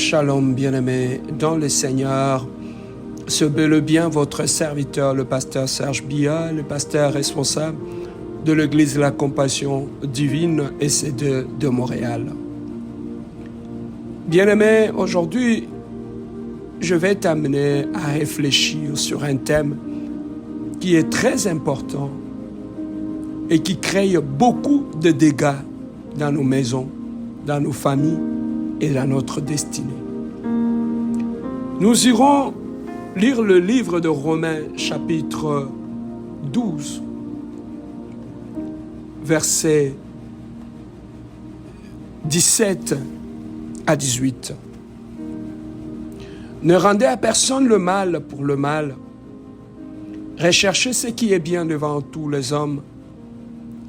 Shalom bien-aimés dans le Seigneur, c'est bel et bien votre serviteur, le pasteur Serge Bia, le pasteur responsable de l'Église de la Compassion Divine EC2 de Montréal. Bien-aimés, aujourd'hui, je vais t'amener à réfléchir sur un thème qui est très important et qui crée beaucoup de dégâts dans nos maisons, dans nos familles et dans notre destinée. Nous irons lire le livre de Romains, chapitre 12, versets 17 à 18. Ne rendez à personne le mal pour le mal. Recherchez ce qui est bien devant tous les hommes.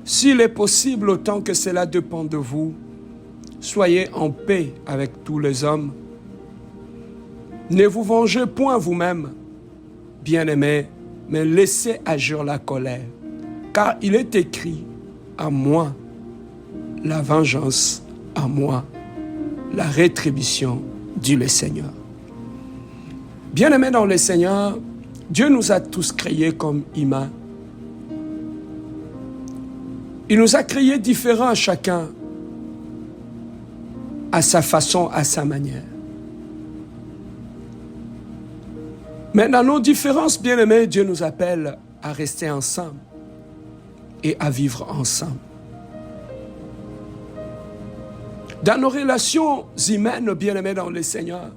S'il est possible, autant que cela dépend de vous, soyez en paix avec tous les hommes. Ne vous vengez point vous-même, bien-aimés, mais laissez agir la colère, car il est écrit, à moi la vengeance, à moi la rétribution, dit le Seigneur. Bien-aimés dans le Seigneur, Dieu nous a tous créés comme humains. Il nous a créés différents chacun, à sa façon, à sa manière. Mais dans nos différences, bien-aimés, Dieu nous appelle à rester ensemble et à vivre ensemble. Dans nos relations humaines, bien-aimés dans le Seigneur,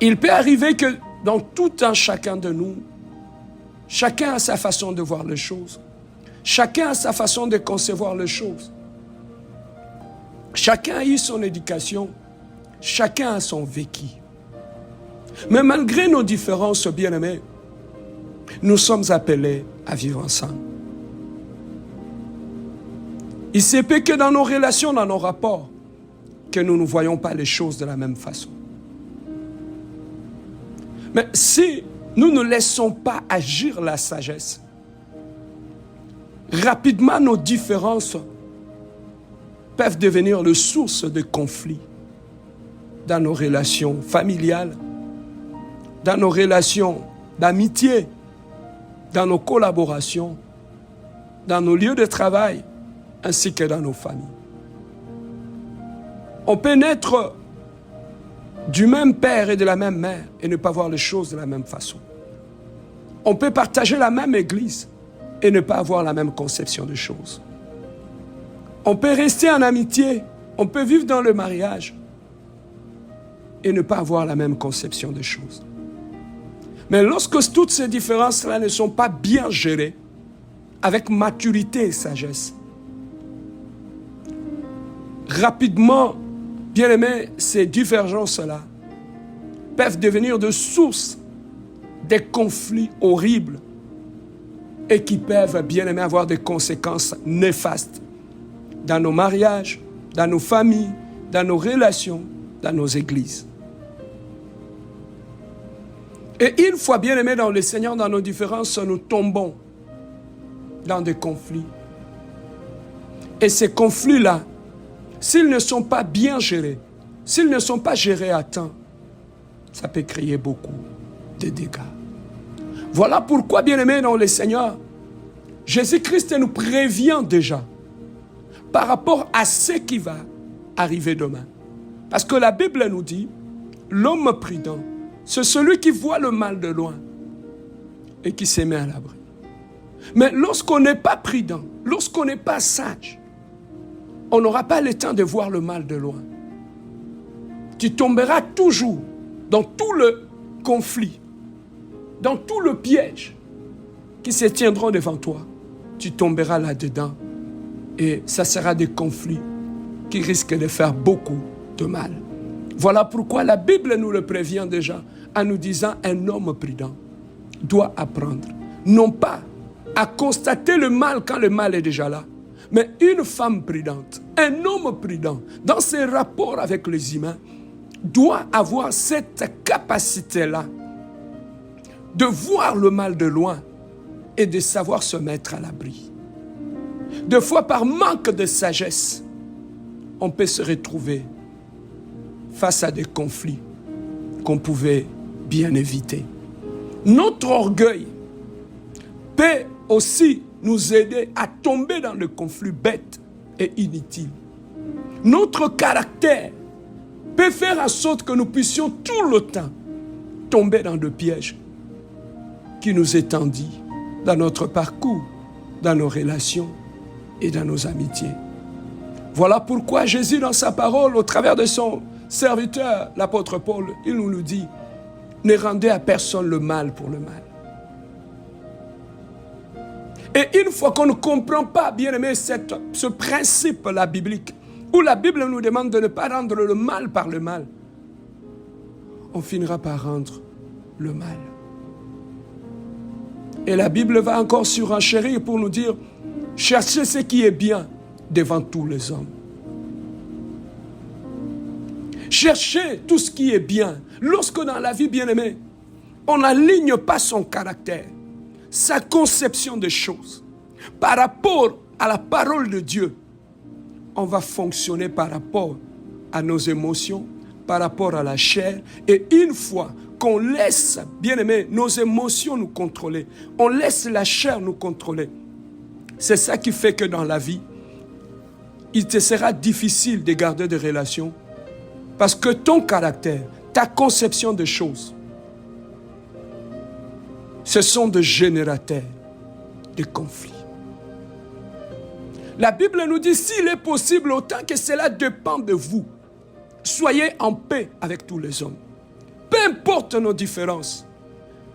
il peut arriver que dans tout un chacun de nous, chacun a sa façon de voir les choses. Chacun a sa façon de concevoir les choses. Chacun a eu son éducation. Chacun a son vécu. Mais malgré nos différences, bien-aimés, nous sommes appelés à vivre ensemble. Il se peut que dans nos relations, dans nos rapports, que nous ne voyons pas les choses de la même façon. Mais si nous ne laissons pas agir la sagesse, rapidement nos différences peuvent devenir la source de conflits dans nos relations familiales, dans nos relations d'amitié, dans nos collaborations, dans nos lieux de travail, ainsi que dans nos familles. On peut naître du même père et de la même mère et ne pas voir les choses de la même façon. On peut partager la même église et ne pas avoir la même conception des choses. On peut rester en amitié, on peut vivre dans le mariage et ne pas avoir la même conception des choses. Mais lorsque toutes ces différences-là ne sont pas bien gérées, avec maturité et sagesse, rapidement, bien aimé, ces divergences-là peuvent devenir de sources des conflits horribles et qui peuvent, bien aimé, avoir des conséquences néfastes dans nos mariages, dans nos familles, dans nos relations, dans nos églises. Et une fois, bien aimé, dans le Seigneur, dans nos différences, nous tombons dans des conflits. Et ces conflits-là, s'ils ne sont pas bien gérés, s'ils ne sont pas gérés à temps, ça peut créer beaucoup de dégâts. Voilà pourquoi, bien-aimés dans le Seigneur, Jésus-Christ nous prévient déjà par rapport à ce qui va arriver demain. Parce que la Bible nous dit, l'homme prudent, c'est celui qui voit le mal de loin et qui se met à l'abri. Mais lorsqu'on n'est pas prudent, lorsqu'on n'est pas sage, on n'aura pas le temps de voir le mal de loin. Tu tomberas toujours dans tout le conflit, dans tout le piège qui se tiendront devant toi. Tu tomberas là-dedans et ça sera des conflits qui risquent de faire beaucoup de mal. Voilà pourquoi la Bible nous le prévient déjà en nous disant un homme prudent doit apprendre, non pas à constater le mal quand le mal est déjà là, mais une femme prudente, un homme prudent, dans ses rapports avec les humains, doit avoir cette capacité-là de voir le mal de loin et de savoir se mettre à l'abri. Des fois, par manque de sagesse, on peut se retrouver face à des conflits qu'on pouvait bien éviter. Notre orgueil peut aussi nous aider à tomber dans le conflit bête et inutile. Notre caractère peut faire en sorte que nous puissions tout le temps tomber dans le piège qui nous est tendu dans notre parcours, dans nos relations et dans nos amitiés. Voilà pourquoi Jésus, dans sa parole, au travers de son serviteur, l'apôtre Paul, il nous le dit, ne rendez à personne le mal pour le mal. Et une fois qu'on ne comprend pas, bien aimé, ce principe-là biblique, où la Bible nous demande de ne pas rendre le mal par le mal, on finira par rendre le mal. Et la Bible va encore surenchérir pour nous dire, cherchez ce qui est bien devant tous les hommes. Cherchez tout ce qui est bien. Lorsque dans la vie, bien-aimée, on n'aligne pas son caractère, sa conception des choses, par rapport à la parole de Dieu, on va fonctionner par rapport à nos émotions, par rapport à la chair. Et une fois qu'on laisse, bien-aimé, nos émotions nous contrôler, on laisse la chair nous contrôler, c'est ça qui fait que dans la vie, il te sera difficile de garder des relations parce que ton caractère, ta conception des choses, ce sont des générateurs de conflits. La Bible nous dit, s'il est possible, autant que cela dépend de vous, soyez en paix avec tous les hommes. Peu importe nos différences.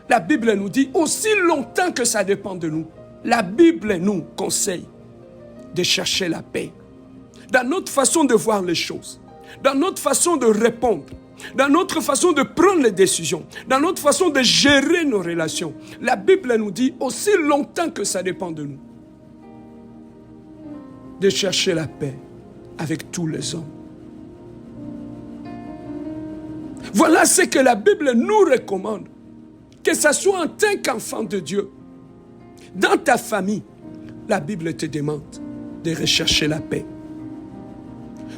La Bible nous dit, aussi longtemps que ça dépend de nous, la Bible nous conseille de chercher la paix. Dans notre façon de voir les choses, dans notre façon de répondre, dans notre façon de prendre les décisions, dans notre façon de gérer nos relations. La Bible nous dit, aussi longtemps que ça dépend de nous, de chercher la paix avec tous les hommes. Voilà ce que la Bible nous recommande. Que ce soit en tant qu'enfant de Dieu, dans ta famille, la Bible te demande de rechercher la paix.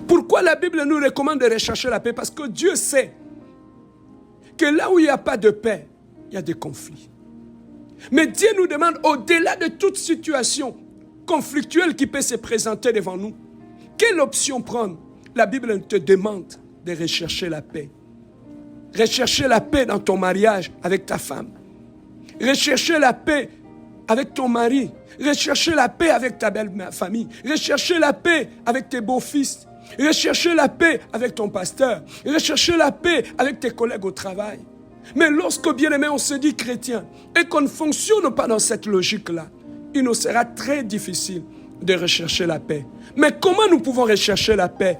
Pourquoi la Bible nous recommande de rechercher la paix? Parce que Dieu sait que là où il n'y a pas de paix, il y a des conflits. Mais Dieu nous demande, au-delà de toute situation conflictuelle qui peut se présenter devant nous, quelle option prendre? La Bible te demande de rechercher la paix. Rechercher la paix dans ton mariage avec ta femme. Rechercher la paix avec ton mari. Rechercher la paix avec ta belle famille. Rechercher la paix avec tes beaux-fils. Rechercher la paix avec ton pasteur. Rechercher la paix avec tes collègues au travail. Mais lorsque, bien-aimé, on se dit chrétien et qu'on ne fonctionne pas dans cette logique-là, il nous sera très difficile de rechercher la paix. Mais comment nous pouvons rechercher la paix?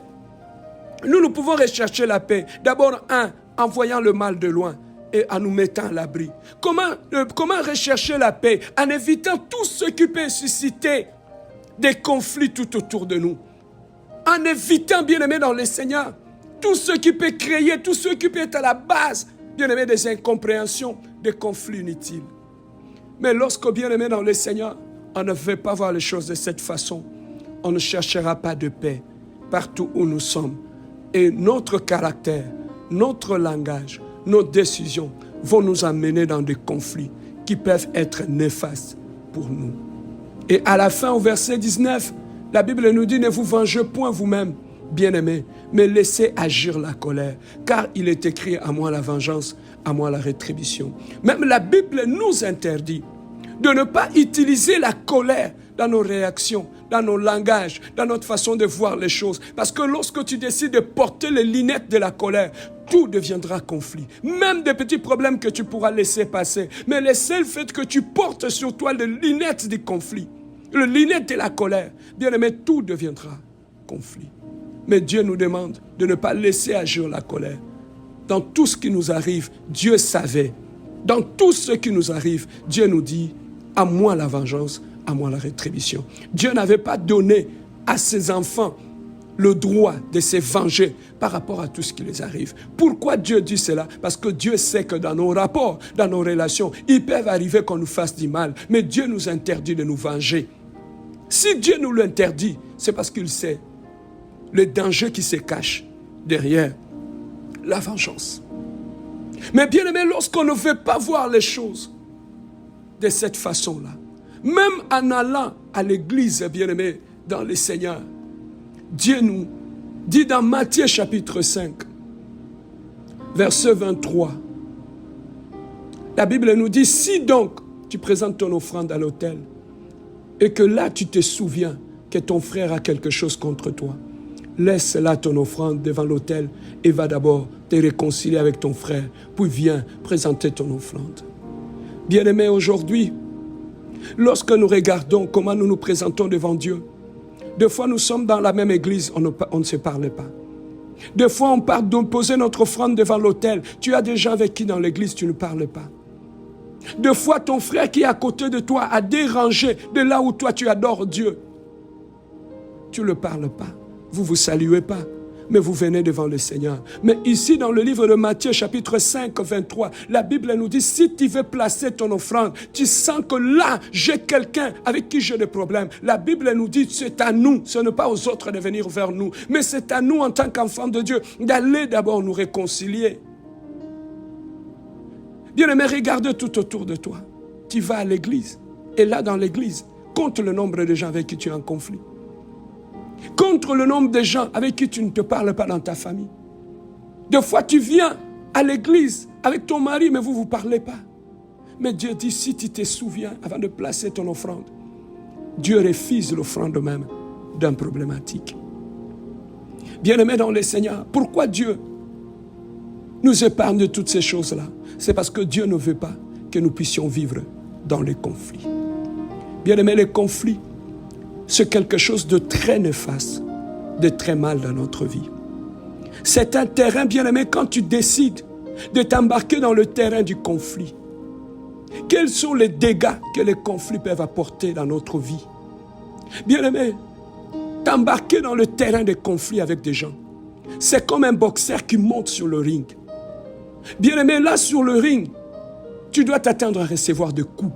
Nous pouvons rechercher la paix. D'abord, en voyant le mal de loin et en nous mettant à l'abri. Comment rechercher la paix? En évitant tout ce qui peut susciter des conflits tout autour de nous. En évitant, bien-aimé dans le Seigneur, tout ce qui peut créer, tout ce qui peut être à la base, bien-aimé, des incompréhensions, des conflits inutiles. Mais lorsque, bien-aimé dans le Seigneur, on ne veut pas voir les choses de cette façon, on ne cherchera pas de paix partout où nous sommes. Et notre caractère, notre langage, nos décisions vont nous amener dans des conflits qui peuvent être néfastes pour nous. Et à la fin, au verset 19, la Bible nous dit, ne vous vengez point vous-même, bien-aimés, mais laissez agir la colère, car il est écrit, à moi la vengeance, à moi la rétribution. Même la Bible nous interdit de ne pas utiliser la colère dans nos réactions, dans nos langages, dans notre façon de voir les choses. Parce que lorsque tu décides de porter les lunettes de la colère, tout deviendra conflit. Même des petits problèmes que tu pourras laisser passer. Mais le seul fait que tu portes sur toi les lunettes du conflit, les lunettes de la colère, bien aimé, tout deviendra conflit. Mais Dieu nous demande de ne pas laisser agir la colère. Dans tout ce qui nous arrive, Dieu savait. Dans tout ce qui nous arrive, Dieu nous dit, à moi la vengeance, à moi la rétribution. Dieu n'avait pas donné à ses enfants le droit de se venger par rapport à tout ce qui les arrive. Pourquoi Dieu dit cela? Parce que Dieu sait que dans nos rapports, dans nos relations, il peut arriver qu'on nous fasse du mal. Mais Dieu nous interdit de nous venger. Si Dieu nous l'interdit, c'est parce qu'il sait le danger qui se cache derrière la vengeance. Mais bien aimé, lorsqu'on ne veut pas voir les choses de cette façon-là, même en allant à l'église, bien aimé, dans le Seigneur, Dieu nous dit dans Matthieu chapitre 5, verset 23, la Bible nous dit, si donc tu présentes ton offrande à l'autel et que là tu te souviens que ton frère a quelque chose contre toi, laisse là ton offrande devant l'autel et va d'abord te réconcilier avec ton frère, puis viens présenter ton offrande. Bien-aimés, aujourd'hui, lorsque nous regardons comment nous nous présentons devant Dieu, des fois nous sommes dans la même église, on ne se parle pas. Des fois on part de poser notre offrande devant l'autel, tu as des gens avec qui dans l'église tu ne parles pas. Des fois ton frère qui est à côté de toi a dérangé de là où toi tu adores Dieu. Tu ne le parles pas, vous ne vous saluez pas, mais vous venez devant le Seigneur. Mais ici dans le livre de Matthieu chapitre 5, 23, la Bible nous dit, si tu veux placer ton offrande, tu sens que là j'ai quelqu'un avec qui j'ai des problèmes. La Bible nous dit, c'est à nous, ce n'est pas aux autres de venir vers nous, mais c'est à nous en tant qu'enfants de Dieu d'aller d'abord nous réconcilier. Bien-aimé, regarde tout autour de toi. Tu vas à l'église. Et là, dans l'église, compte le nombre de gens avec qui tu es en conflit. Compte le nombre de gens avec qui tu ne te parles pas dans ta famille. Des fois, tu viens à l'église avec ton mari, mais vous ne vous parlez pas. Mais Dieu dit, si tu te souviens, avant de placer ton offrande, Dieu refuse l'offrande même d'un problématique. Bien-aimé dans le Seigneur, pourquoi Dieu nous épargne de toutes ces choses-là? C'est parce que Dieu ne veut pas que nous puissions vivre dans les conflits. Bien-aimés, les conflits, c'est quelque chose de très néfaste, de très mal dans notre vie. C'est un terrain, bien-aimé, quand tu décides de t'embarquer dans le terrain du conflit. Quels sont les dégâts que les conflits peuvent apporter dans notre vie? Bien-aimé, t'embarquer dans le terrain des conflits avec des gens, c'est comme un boxeur qui monte sur le ring. Bien-aimé, là sur le ring, tu dois t'attendre à recevoir des coups.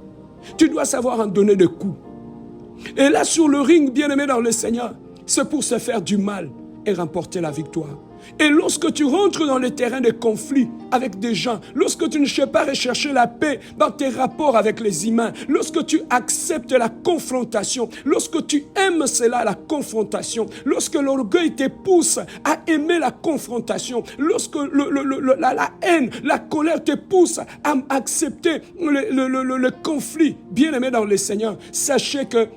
Tu dois savoir en donner des coups. Et là sur le ring, bien-aimé dans le Seigneur, c'est pour se faire du mal et remporter la victoire. Et lorsque tu rentres dans le terrain de conflit avec des gens, lorsque tu ne sais pas rechercher la paix dans tes rapports avec les humains, lorsque tu acceptes la confrontation, lorsque tu aimes cela, la confrontation, lorsque l'orgueil te pousse à aimer la confrontation, lorsque la haine, la colère te pousse à accepter le conflit, bien-aimé dans le Seigneur, sachez que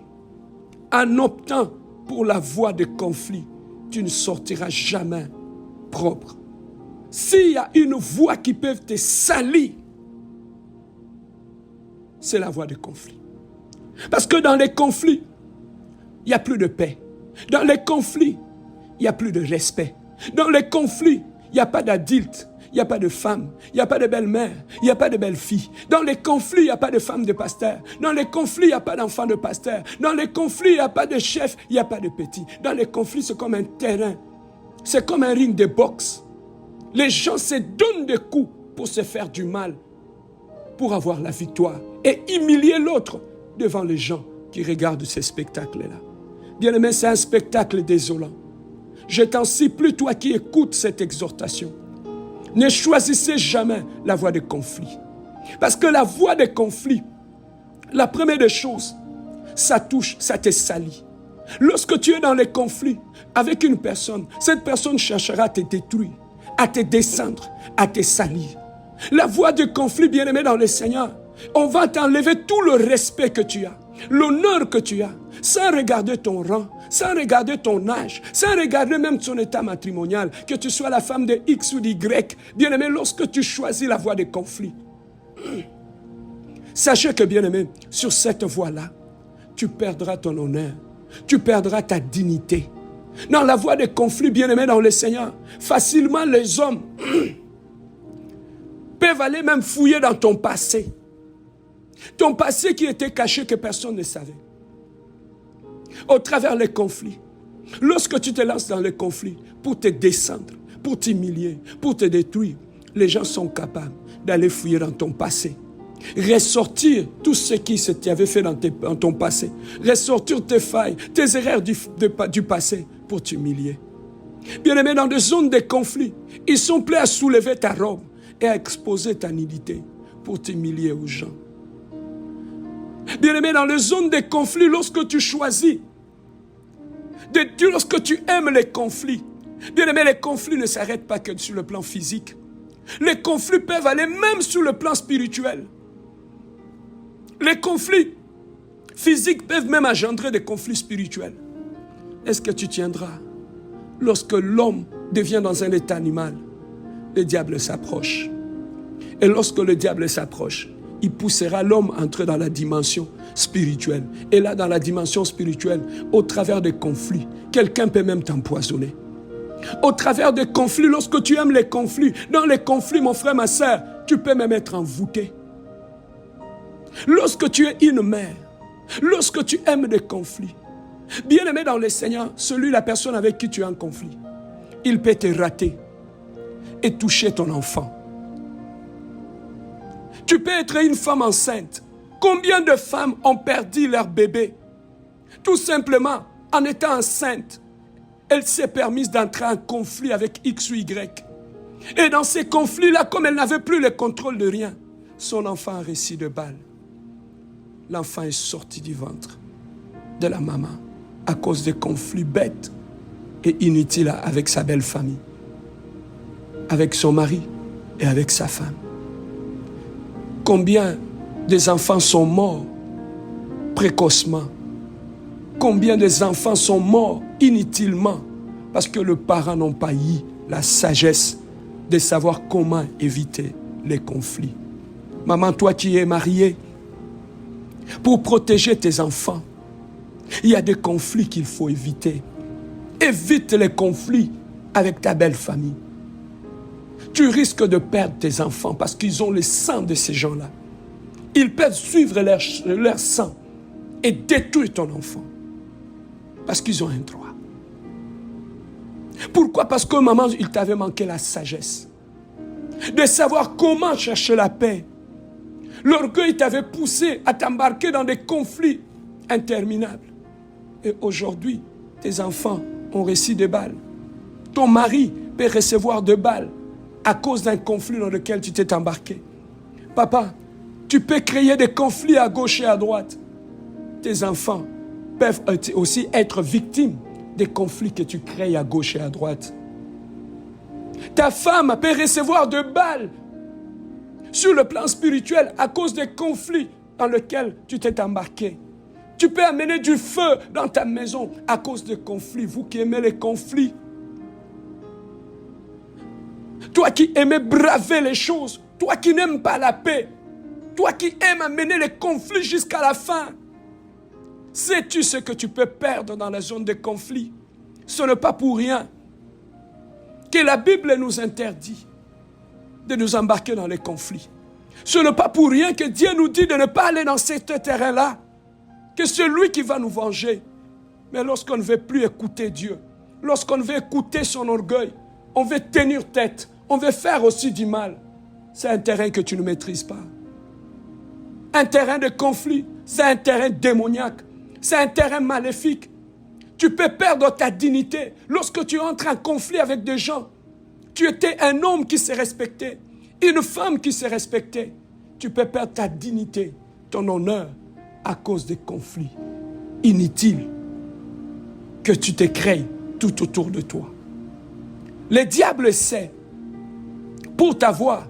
en optant pour la voie de conflit, tu ne sortiras jamais propre. S'il y a une voie qui peut te salir, c'est la voie de conflit. Parce que dans les conflits, il n'y a plus de paix. Dans les conflits, il n'y a plus de respect. Dans les conflits, il n'y a pas d'adulte, il n'y a pas de femme, il n'y a pas de belle-mère, il n'y a pas de belle-fille. Dans les conflits, il n'y a pas de femme de pasteur. Dans les conflits, il n'y a pas d'enfant de pasteur. Dans les conflits, il n'y a pas de chef, il n'y a pas de petit. Dans les conflits, c'est comme un terrain. C'est comme un ring de boxe. Les gens se donnent des coups pour se faire du mal, pour avoir la victoire et humilier l'autre devant les gens qui regardent ces spectacles-là. Bien-aimé, c'est un spectacle désolant. Je t'en supplie, toi qui écoutes cette exhortation, ne choisissez jamais la voie de conflit. Parce que la voie de conflit, la première des choses, ça touche, ça te salit. Lorsque tu es dans les conflits avec une personne, cette personne cherchera à te détruire, à te descendre, à te salir. La voie de conflit, bien-aimé dans le Seigneur, on va t'enlever tout le respect que tu as, l'honneur que tu as, sans regarder ton rang, sans regarder ton âge, sans regarder même ton état matrimonial, que tu sois la femme de X ou d'Y. Bien-aimé, lorsque tu choisis la voie de conflit, sachez que, bien-aimé, sur cette voie-là, tu perdras ton honneur, tu perdras ta dignité. Dans la voie des conflits, bien-aimés dans le Seigneur, facilement les hommes peuvent aller même fouiller dans ton passé. Ton passé qui était caché que personne ne savait. Au travers des conflits. Lorsque tu te lances dans les conflits pour te descendre, pour t'humilier, pour te détruire, les gens sont capables d'aller fouiller dans ton passé. Ressortir tout ce qui t'avait fait dans ton passé. Ressortir tes failles, tes erreurs du passé pour t'humilier. Bien-aimé, dans des zones de conflit, ils sont prêts à soulever ta robe et à exposer ta nudité pour t'humilier aux gens. Bien-aimé, dans les zones de conflit, lorsque tu choisis de Dieu, lorsque tu aimes les conflits, bien-aimé, les conflits ne s'arrêtent pas que sur le plan physique. Les conflits peuvent aller même sur le plan spirituel. Les conflits physiques peuvent même engendrer des conflits spirituels. Est-ce que tu tiendras? Lorsque l'homme devient dans un état animal, le diable s'approche. Et lorsque le diable s'approche, il poussera l'homme à entrer dans la dimension spirituelle. Et là, dans la dimension spirituelle, au travers des conflits, quelqu'un peut même t'empoisonner. Au travers des conflits, lorsque tu aimes les conflits, dans les conflits, mon frère, ma soeur, tu peux même être envoûté. Lorsque tu es une mère, lorsque tu aimes des conflits, bien-aimé dans le Seigneur, la personne avec qui tu es en conflit, il peut te rater et toucher ton enfant. Tu peux être une femme enceinte. Combien de femmes ont perdu leur bébé? Tout simplement, en étant enceinte, elle s'est permise d'entrer en conflit avec X ou Y. Et dans ces conflits-là, comme elle n'avait plus le contrôle de rien, son enfant a reçu de balles. L'enfant est sorti du ventre de la maman à cause des conflits bêtes et inutiles avec sa belle famille, avec son mari et avec sa femme. Combien des enfants sont morts précocement? Combien des enfants sont morts inutilement parce que les parents n'ont pas eu la sagesse de savoir comment éviter les conflits. Maman, toi qui es mariée, pour protéger tes enfants, il y a des conflits qu'il faut éviter. Évite les conflits avec ta belle famille. Tu risques de perdre tes enfants parce qu'ils ont le sang de ces gens-là. Ils peuvent suivre leur sang et détruire ton enfant parce qu'ils ont un droit. Pourquoi? Parce que maman, il t'avait manqué la sagesse de savoir comment chercher la paix. L'orgueil t'avait poussé à t'embarquer dans des conflits interminables. Et aujourd'hui, tes enfants ont reçu des balles. Ton mari peut recevoir des balles à cause d'un conflit dans lequel tu t'es embarqué. Papa, tu peux créer des conflits à gauche et à droite. Tes enfants peuvent aussi être victimes des conflits que tu crées à gauche et à droite. Ta femme peut recevoir des balles sur le plan spirituel à cause des conflits dans lesquels tu t'es embarqué. Tu peux amener du feu dans ta maison à cause des conflits. Vous qui aimez les conflits. Toi qui aimais braver les choses. Toi qui n'aimes pas la paix. Toi qui aimes amener les conflits jusqu'à la fin. Sais-tu ce que tu peux perdre dans la zone de conflit? Ce n'est pas pour rien que la Bible nous interdit de nous embarquer dans les conflits. Ce n'est pas pour rien que Dieu nous dit de ne pas aller dans ce terrain-là. Que c'est lui qui va nous venger. Mais lorsqu'on ne veut plus écouter Dieu, lorsqu'on veut écouter son orgueil, on veut tenir tête, on veut faire aussi du mal, c'est un terrain que tu ne maîtrises pas. Un terrain de conflit, c'est un terrain démoniaque, c'est un terrain maléfique. Tu peux perdre ta dignité lorsque tu entres en conflit avec des gens. Tu étais un homme qui se respectait, une femme qui se respectait. Tu peux perdre ta dignité, ton honneur, à cause des conflits inutiles que tu te crées tout autour de toi. Le diable sait, pour t'avoir,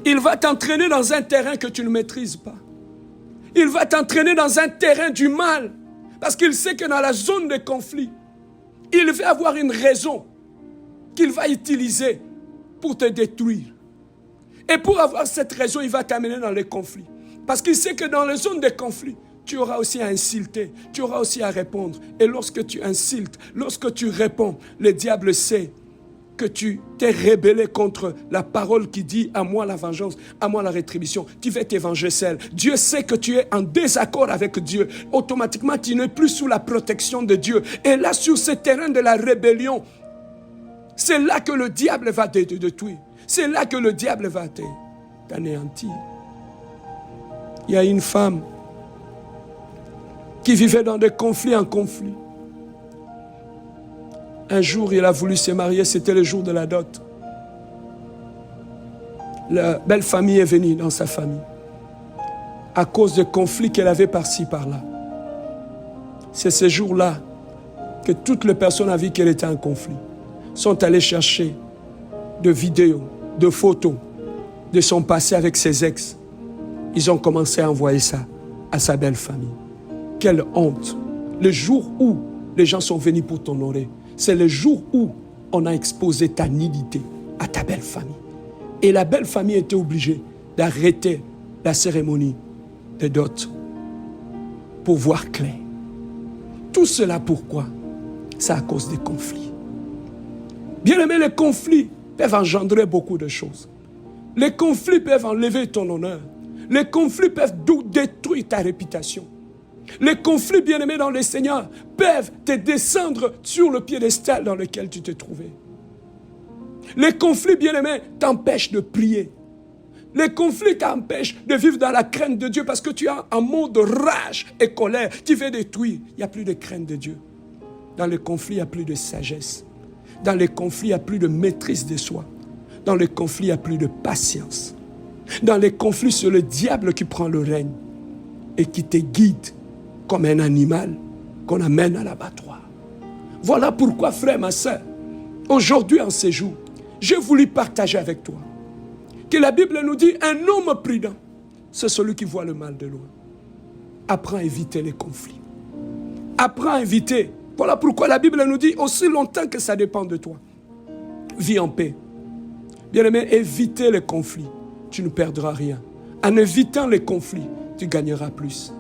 il va t'entraîner dans un terrain que tu ne maîtrises pas. Il va t'entraîner dans un terrain du mal, parce qu'il sait que dans la zone de conflit, il va avoir une raison qu'il va utiliser pour te détruire. Et pour avoir cette raison, il va t'amener dans les conflits. Parce qu'il sait que dans les zones de conflit, tu auras aussi à insulter, tu auras aussi à répondre. Et lorsque tu insultes, lorsque tu réponds, le diable sait que tu t'es rebellé contre la parole qui dit « à moi la vengeance, à moi la rétribution ». Tu vas te venger seul. Dieu sait que tu es en désaccord avec Dieu. Automatiquement, tu n'es plus sous la protection de Dieu. Et là, sur ce terrain de la rébellion, c'est là que le diable va te détruire. C'est là que le diable va t'anéantir. Il y a une femme qui vivait dans des conflits en conflit. Un jour, il a voulu se marier, c'était le jour de la dot. La belle famille est venue dans sa famille. À cause de conflits qu'elle avait par-ci, par-là. C'est ce jour-là que toutes les personnes avaient vu qu'elle était en conflit. Sont allées chercher de vidéos, de photos de son passé avec ses ex. Ils ont commencé à envoyer ça à sa belle famille. Quelle honte! Le jour où les gens sont venus pour t'honorer, c'est le jour où on a exposé ta nudité à ta belle famille. Et la belle famille était obligée d'arrêter la cérémonie de dot pour voir clair. Tout cela pourquoi? C'est à cause des conflits. Bien aimé, les conflits peuvent engendrer beaucoup de choses. Les conflits peuvent enlever ton honneur. Les conflits peuvent détruire ta réputation. Les conflits, bien aimés dans le Seigneur, peuvent te descendre sur le piédestal dans lequel tu te trouvais. Les conflits, bien aimés, t'empêchent de prier. Les conflits t'empêchent de vivre dans la crainte de Dieu parce que tu as un mot de rage et colère qui fait détruire. Il n'y a plus de crainte de Dieu. Dans les conflits, il n'y a plus de sagesse. Dans les conflits, il n'y a plus de maîtrise de soi. Dans les conflits, il n'y a plus de patience. Dans les conflits, c'est le diable qui prend le règne et qui te guide comme un animal qu'on amène à l'abattoir. Voilà pourquoi, frère, ma soeur, aujourd'hui en ces jours, j'ai voulu partager avec toi que la Bible nous dit un homme prudent, c'est celui qui voit le mal de loin. Apprends à éviter les conflits. Apprends à éviter. Voilà pourquoi la Bible nous dit aussi longtemps que ça dépend de toi. Vis en paix. Bien-aimé, éviter les conflits. Tu ne perdras rien. En évitant les conflits, tu gagneras plus.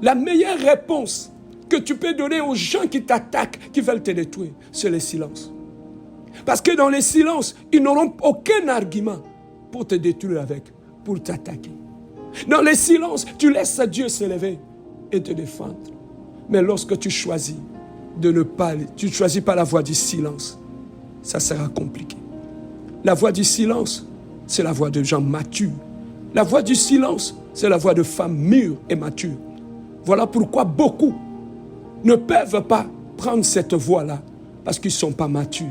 La meilleure réponse que tu peux donner aux gens qui t'attaquent, qui veulent te détruire, c'est le silence. Parce que dans le silence, ils n'auront aucun argument pour te détruire avec, pour t'attaquer. Dans le silence, tu laisses Dieu s'élever et te défendre. Mais lorsque tu choisis de ne pas, tu ne choisis pas la voie du silence, ça sera compliqué. La voie du silence, c'est la voie de gens matures. La voie du silence, c'est la voie de femmes mûres et matures. Voilà pourquoi beaucoup ne peuvent pas prendre cette voie-là, parce qu'ils ne sont pas matures,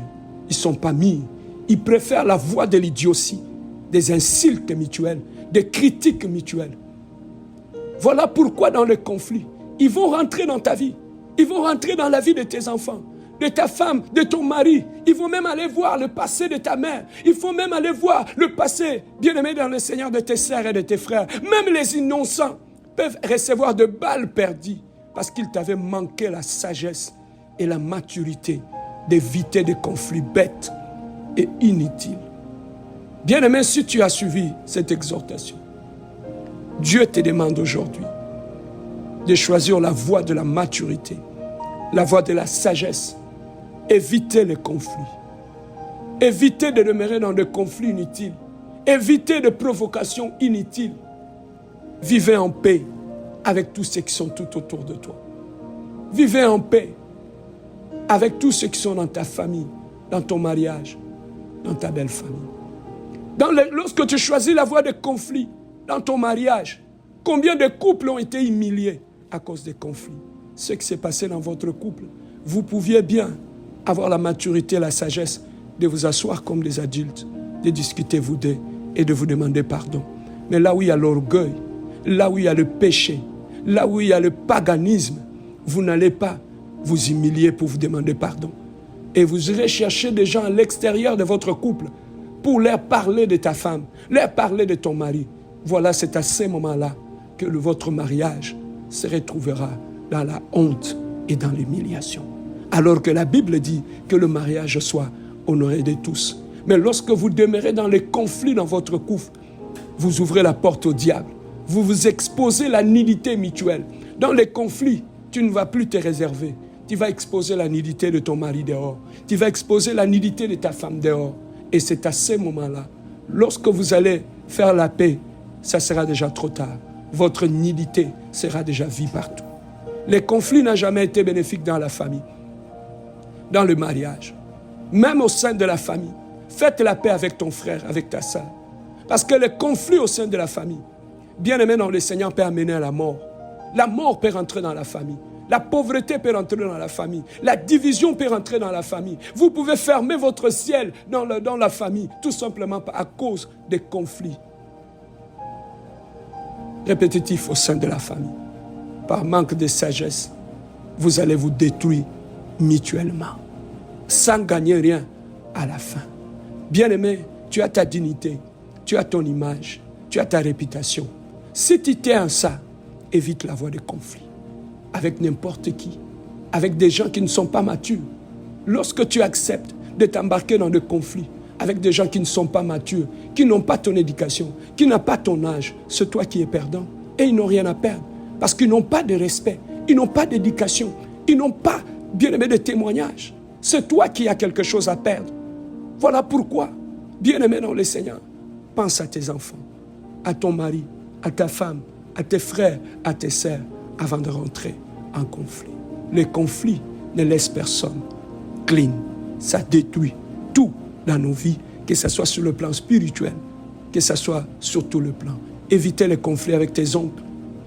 ils ne sont pas mûrs. Ils préfèrent la voie de l'idiotie, des insultes mutuelles, des critiques mutuelles. Voilà pourquoi dans le conflit, ils vont rentrer dans ta vie, ils vont rentrer dans la vie de tes enfants, de ta femme, de ton mari. Ils vont même aller voir le passé de ta mère. Il faut même aller voir le passé, bien-aimé dans le Seigneur, de tes sœurs et de tes frères. Même les innocents peuvent recevoir de balles perdues parce qu'ils t'avaient manqué la sagesse et la maturité d'éviter des conflits bêtes et inutiles. Bien-aimé, si tu as suivi cette exhortation, Dieu te demande aujourd'hui de choisir la voie de la maturité, la voie de la sagesse. Évitez les conflits. Évitez de demeurer dans des conflits inutiles. Évitez des provocations inutiles. Vivez en paix avec tous ceux qui sont tout autour de toi. Vivez en paix avec tous ceux qui sont dans ta famille, dans ton mariage, dans ta belle famille. Lorsque tu choisis la voie des conflits dans ton mariage, combien de couples ont été humiliés à cause des conflits? Ce qui s'est passé dans votre couple, vous pouviez bien avoir la maturité, la sagesse de vous asseoir comme des adultes, de discuter vous deux et de vous demander pardon. Mais là où il y a l'orgueil, là où il y a le péché, là où il y a le paganisme, vous n'allez pas vous humilier pour vous demander pardon. Et vous irez chercher des gens à l'extérieur de votre couple pour leur parler de ta femme, leur parler de ton mari. Voilà, c'est à ce moment-là que votre mariage se retrouvera dans la honte et dans l'humiliation. Alors que la Bible dit que le mariage soit honoré de tous. Mais lorsque vous demeurez dans les conflits dans votre couple, vous ouvrez la porte au diable. Vous vous exposez la nudité mutuelle. Dans les conflits, tu ne vas plus te réserver. Tu vas exposer la nudité de ton mari dehors. Tu vas exposer la nudité de ta femme dehors. Et c'est à ce moment-là, lorsque vous allez faire la paix, ça sera déjà trop tard. Votre nudité sera déjà vue partout. Les conflits n'ont jamais été bénéfiques dans la famille, dans le mariage, même au sein de la famille. Faites la paix avec ton frère, avec ta sœur. Parce que les conflits au sein de la famille, bien aimé dans le Seigneur, peut amener à la mort. La mort peut rentrer dans la famille. La pauvreté peut rentrer dans la famille. La division peut rentrer dans la famille. Vous pouvez fermer votre ciel dans la famille, tout simplement à cause des conflits répétitifs au sein de la famille. Par manque de sagesse, vous allez vous détruire mutuellement, sans gagner rien à la fin. Bien-aimé, tu as ta dignité, tu as ton image, tu as ta réputation. Si tu tiens à ça, évite la voie de conflit avec n'importe qui, avec des gens qui ne sont pas matures. Lorsque tu acceptes de t'embarquer dans des conflits avec des gens qui ne sont pas matures, qui n'ont pas ton éducation, qui n'ont pas ton âge, c'est toi qui es perdant. Et ils n'ont rien à perdre parce qu'ils n'ont pas de respect, ils n'ont pas d'éducation, ils n'ont pas, bien-aimé, de témoignage. C'est toi qui as quelque chose à perdre. Voilà pourquoi, bien-aimé dans le Seigneur, pense à tes enfants, à ton mari, à ta femme, à tes frères, à tes sœurs, avant de rentrer en conflit. Les conflits ne laissent personne clean. Ça détruit tout dans nos vies, que ce soit sur le plan spirituel, que ce soit sur tout le plan. Évitez les conflits avec tes oncles,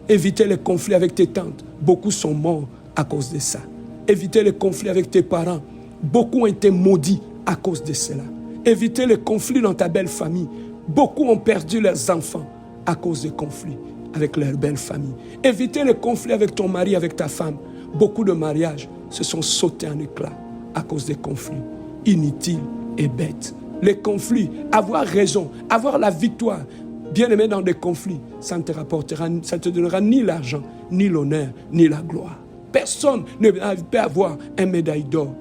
évitez les conflits avec tes tantes. Beaucoup sont morts à cause de ça. Évitez les conflits avec tes parents. Beaucoup ont été maudits à cause de cela. Évitez les conflits dans ta belle famille. Beaucoup ont perdu leurs enfants à cause des conflits avec leur belle famille. Évitez les conflits avec ton mari, avec ta femme. Beaucoup de mariages se sont sautés en éclats à cause des conflits inutiles et bêtes. Les conflits, avoir raison, avoir la victoire, bien aimé dans des conflits, ça ne te rapportera, ça ne te donnera ni l'argent, ni l'honneur, ni la gloire. Personne ne peut avoir une médaille d'or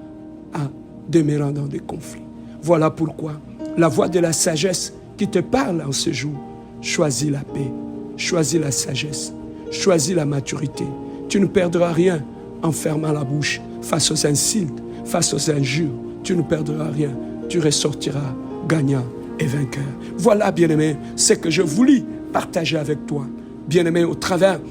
en demeurant dans des conflits. Voilà pourquoi la voix de la sagesse qui te parle en ce jour, choisis la paix, choisis la sagesse, choisis la maturité. Tu ne perdras rien en fermant la bouche face aux insultes, face aux injures. Tu ne perdras rien, tu ressortiras gagnant et vainqueur. Voilà, bien-aimé, ce que je voulais partager avec toi. Bien-aimé, au travers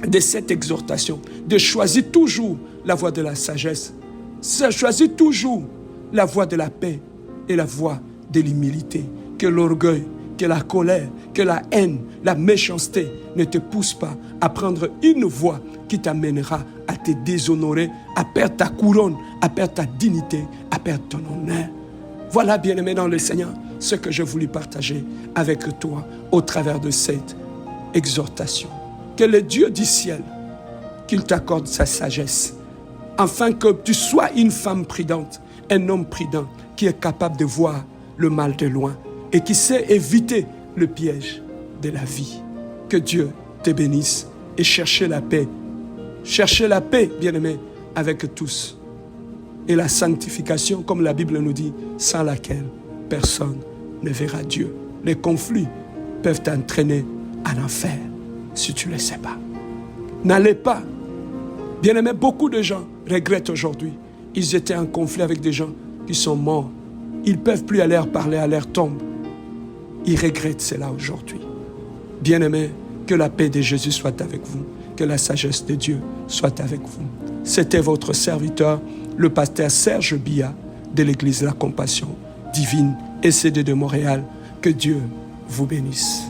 de cette exhortation, de choisir toujours la voie de la sagesse, choisir toujours la voie de la paix et la voie de l'humilité. Que l'orgueil, que la colère, que la haine, la méchanceté ne te pousse pas à prendre une voie qui t'amènera à te déshonorer, à perdre ta couronne, à perdre ta dignité, à perdre ton honneur. Voilà, bien-aimé dans le Seigneur, ce que je voulais partager avec toi au travers de cette exhortation. Que le Dieu du ciel, qu'il t'accorde sa sagesse, afin que tu sois une femme prudente, un homme prudent qui est capable de voir le mal de loin et qui sait éviter le piège de la vie. Que Dieu te bénisse et cherchez la paix. Cherchez la paix, bien-aimés, avec tous. Et la sanctification, comme la Bible nous dit, sans laquelle personne ne verra Dieu. Les conflits peuvent t'entraîner en enfer si tu ne le sais pas. N'allez pas. Bien-aimés, beaucoup de gens regrettent aujourd'hui. Ils étaient en conflit avec des gens qui sont morts. Ils ne peuvent plus aller parler à leur tombe. Ils regrettent cela aujourd'hui. Bien-aimés, que la paix de Jésus soit avec vous. Que la sagesse de Dieu soit avec vous. C'était votre serviteur, le pasteur Serge Biya de l'église La Compassion Divine, ECD de Montréal. Que Dieu vous bénisse.